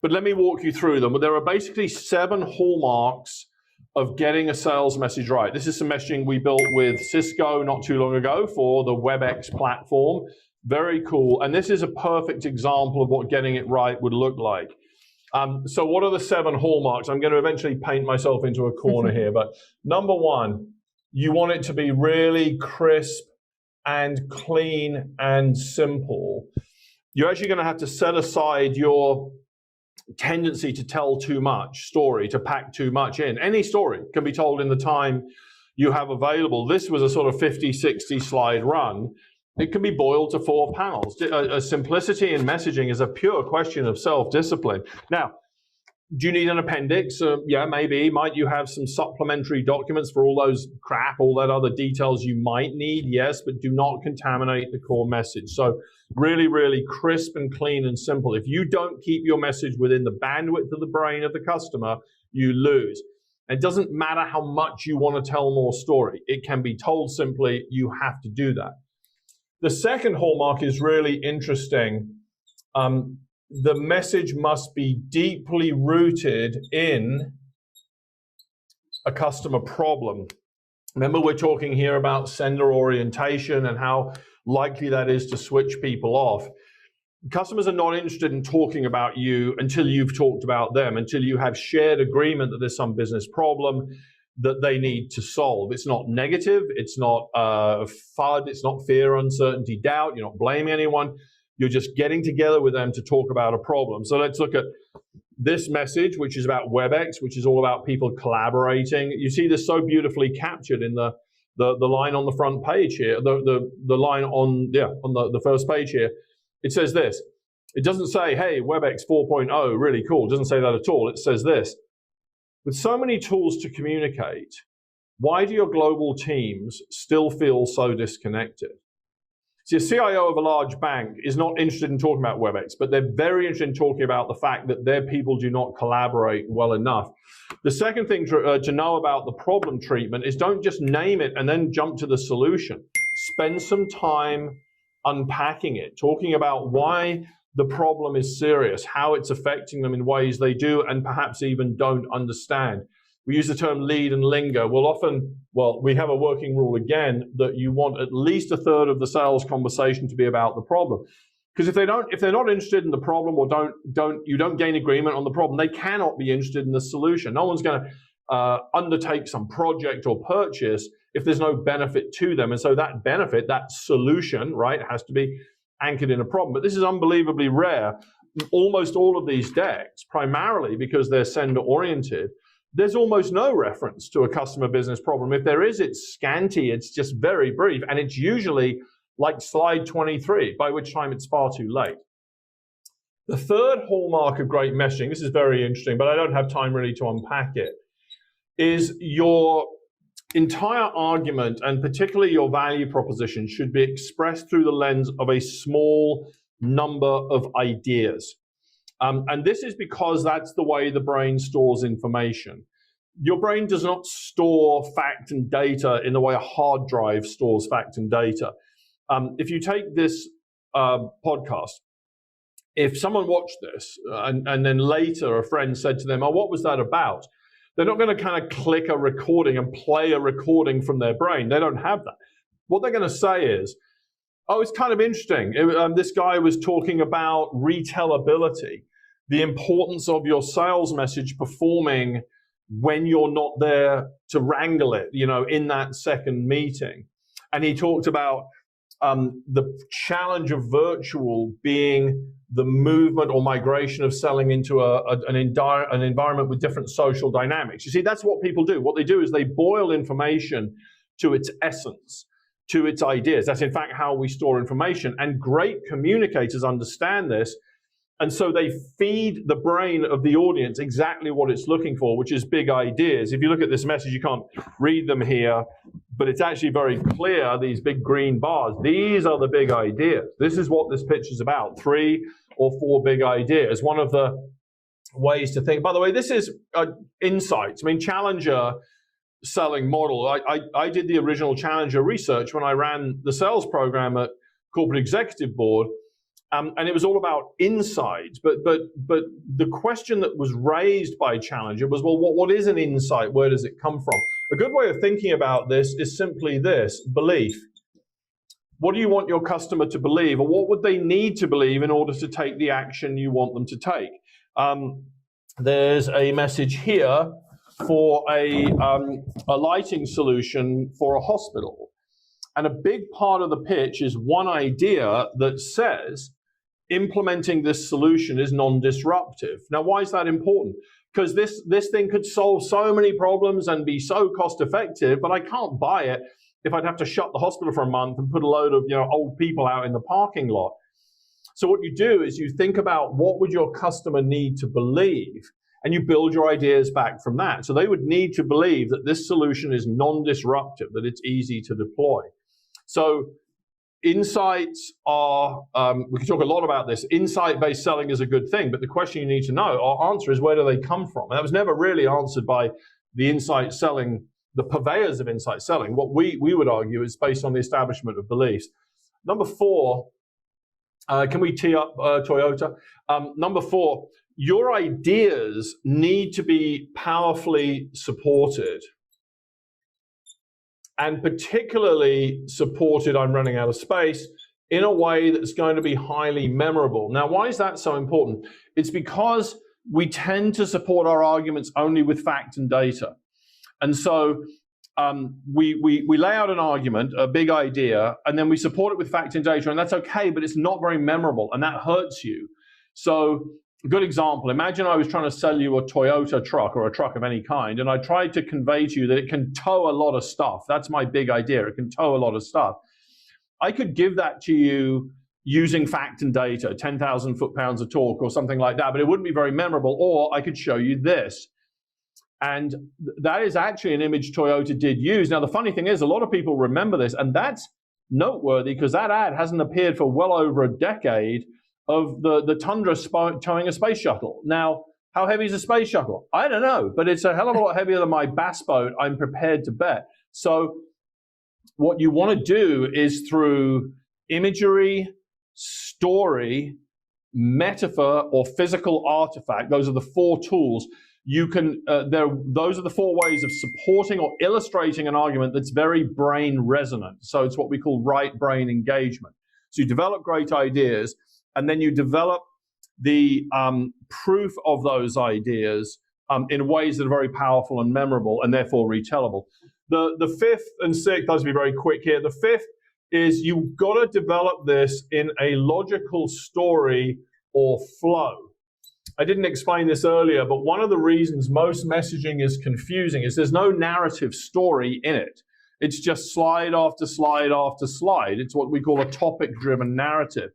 But let me walk you through them. There are basically 7 hallmarks of getting a sales message right. This is some messaging we built with Cisco not too long ago for the WebEx platform. Very cool. And this is a perfect example of what getting it right would look like. So what are the 7 hallmarks? I'm going to eventually paint myself into a corner here. But number 1, you want it to be really crisp and clean and simple. You're actually going to have to set aside your tendency to tell too much story, to pack too much in. Any story can be told in the time you have available. This was a sort of 50, 60 slide run. It can be boiled to 4 panels. Simplicity in messaging is a pure question of self-discipline. Now, do you need an appendix? Yeah, maybe. Might you have some supplementary documents for all those crap, all that other details you might need? Yes, but do not contaminate the core message. So really, really crisp and clean and simple. If you don't keep your message within the bandwidth of the brain of the customer, you lose. It doesn't matter how much you want to tell more story. It can be told simply. You have to do that. The second hallmark is really interesting. The message must be deeply rooted in a customer problem. Remember, we're talking here about sender orientation and how likely that is to switch people off. Customers are not interested in talking about you until you've talked about them, until you have shared agreement that there's some business problem that they need to solve. It's not negative, it's not FUD, it's not fear, uncertainty, doubt, you're not blaming anyone. You're just getting together with them to talk about a problem. So let's look at this message, which is about WebEx, which is all about people collaborating. You see this so beautifully captured in the line on the front page here, the line on the first page here. It says this. It doesn't say, hey, WebEx 4.0, really cool. It doesn't say that at all. It says this. With so many tools to communicate, why do your global teams still feel so disconnected? See, a CIO of a large bank is not interested in talking about WebEx, but they're very interested in talking about the fact that their people do not collaborate well enough. The second thing to know about the problem treatment is don't just name it and then jump to the solution. Spend some time unpacking it, talking about why the problem is serious, how it's affecting them in ways they do and perhaps even don't understand. We use the term lead and linger. We have a working rule again that you want at least 1/3 of the sales conversation to be about the problem. Because if they're not interested in the problem or you don't gain agreement on the problem, they cannot be interested in the solution. No one's going to undertake some project or purchase if there's no benefit to them. And so that benefit, that solution, right, has to be anchored in a problem. But this is unbelievably rare. Almost all of these decks, primarily because they're sender-oriented, there's almost no reference to a customer business problem. If there is, it's scanty, it's just very brief, and it's usually like slide 23, by which time it's far too late. The third hallmark of great messaging, this is very interesting, but I don't have time really to unpack it, is your entire argument, and particularly your value proposition, should be expressed through the lens of a small number of ideas. And this is because that's the way the brain stores information. Your brain does not store fact and data in the way a hard drive stores fact and data. If you take this podcast, if someone watched this and then later a friend said to them, oh, what was that about? They're not going to kind of click a recording and play a recording from their brain. They don't have that. What they're going to say is, oh, it's kind of interesting. This guy was talking about retellability, the importance of your sales message performing when you're not there to wrangle it, in that second meeting. And he talked about the challenge of virtual being the movement or migration of selling into an environment with different social dynamics. You see, that's what people do. What they do is they boil information to its essence, to its ideas. That's in fact how we store information. And great communicators understand this. And so they feed the brain of the audience exactly what it's looking for, which is big ideas. If you look at this message, you can't read them here, but it's actually very clear, these big green bars. These are the big ideas. This is what this pitch is about, 3 or 4 big ideas. One of the ways to think, by the way, this is insights. I mean, Challenger selling model. I did the original Challenger research when I ran the sales program at Corporate Executive Board. And it was all about insight. But the question that was raised by Challenger was, well, what is an insight? Where does it come from? A good way of thinking about this is simply this: belief. What do you want your customer to believe, or what would they need to believe in order to take the action you want them to take? There's a message here for a lighting solution for a hospital. And a big part of the pitch is one idea that says implementing this solution is non-disruptive. Now, why is that important? Because this thing could solve so many problems and be so cost effective, but I can't buy it if I'd have to shut the hospital for a month and put a load of old people out in the parking lot. So what you do is you think about what would your customer need to believe, and you build your ideas back from that. So they would need to believe that this solution is non-disruptive, that it's easy to deploy. So insights are, we can talk a lot about this. Insight-based selling is a good thing, but the question you need to know, our answer is, where do they come from? And that was never really answered by the insight selling, the purveyors of insight selling. What we would argue is based on the establishment of beliefs. Number 4, can we tee up Toyota? Number 4, your ideas need to be powerfully supported. And particularly supported, I'm running out of space, in a way that's going to be highly memorable. Now, why is that so important? It's because we tend to support our arguments only with fact and data. And so we lay out an argument, a big idea, and then we support it with fact and data, and that's okay, but it's not very memorable, and that hurts you. So a good example, imagine I was trying to sell you a Toyota truck or a truck of any kind, and I tried to convey to you that it can tow a lot of stuff. That's my big idea. It can tow a lot of stuff. I could give that to you using fact and data, 10,000 foot-pounds of torque or something like that, but it wouldn't be very memorable. Or I could show you this. And that is actually an image Toyota did use. Now, the funny thing is, a lot of people remember this, and that's noteworthy because that ad hasn't appeared for well over a decade, of the Tundra towing a space shuttle. Now, how heavy is a space shuttle? I don't know, but it's a hell of a lot heavier than my bass boat, I'm prepared to bet. So what you want to do is, through imagery, story, metaphor, or physical artifact, those are the 4 tools, you can, those are the 4 ways of supporting or illustrating an argument that's very brain resonant. So it's what we call right brain engagement. So you develop great ideas, and then you develop the proof of those ideas in ways that are very powerful and memorable, and therefore retellable. The 5th and 6th, I'll just be very quick here. The 5th is you've got to develop this in a logical story or flow. I didn't explain this earlier, but one of the reasons most messaging is confusing is there's no narrative story in it. It's just slide after slide after slide. It's what we call a topic-driven narrative.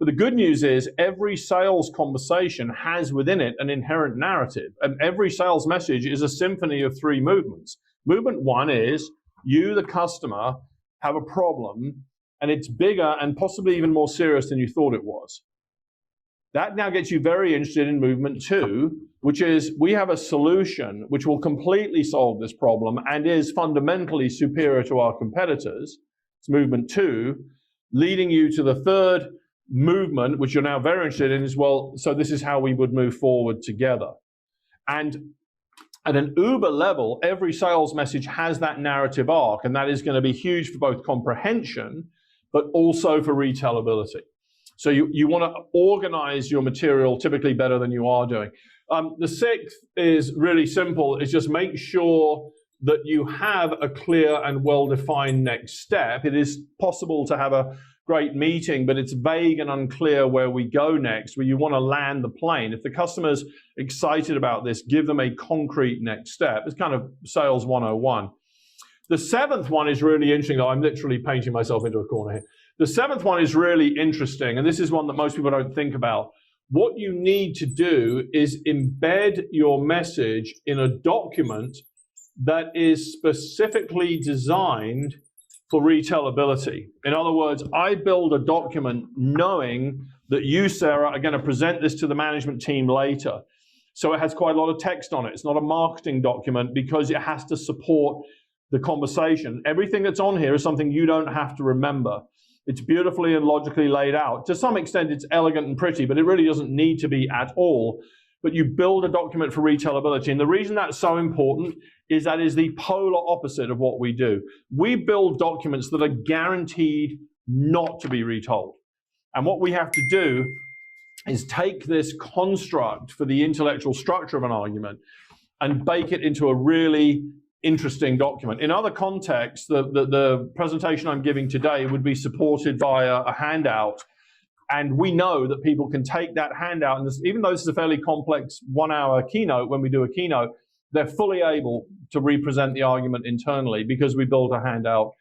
But the good news is every sales conversation has within it an inherent narrative, and every sales message is a symphony of 3 movements. Movement 1 is you, the customer, have a problem, and it's bigger and possibly even more serious than you thought it was. That now gets you very interested in movement 2, which is we have a solution which will completely solve this problem and is fundamentally superior to our competitors. It's movement 2, leading you to the 3rd movement, which you're now very interested in, is, well, so this is how we would move forward together. And at an uber level, every sales message has that narrative arc, and that is going to be huge for both comprehension, but also for retellability. So you want to organize your material typically better than you are doing. The 6th is really simple. It's just make sure that you have a clear and well-defined next step. It is possible to have a great meeting, but it's vague and unclear where we go next, where you want to land the plane. If the customer's excited about this, give them a concrete next step. It's kind of sales 101. The 7th one is really interesting, though. I'm literally painting myself into a corner here. The 7th one is really interesting, and this is one that most people don't think about. What you need to do is embed your message in a document that is specifically designed for retellability. In other words, I build a document knowing that you, Sarah, are going to present this to the management team later. So it has quite a lot of text on it. It's not a marketing document because it has to support the conversation. Everything that's on here is something you don't have to remember. It's beautifully and logically laid out. To some extent, it's elegant and pretty, but it really doesn't need to be at all. But you build a document for retellability. And the reason that's so important is that is the polar opposite of what we do. We build documents that are guaranteed not to be retold. And what we have to do is take this construct for the intellectual structure of an argument and bake it into a really interesting document. In other contexts, the presentation I'm giving today would be supported by a handout. And we know that people can take that handout, and even though this is a fairly complex 1-hour keynote, when we do a keynote, they're fully able to represent the argument internally because we built a handout.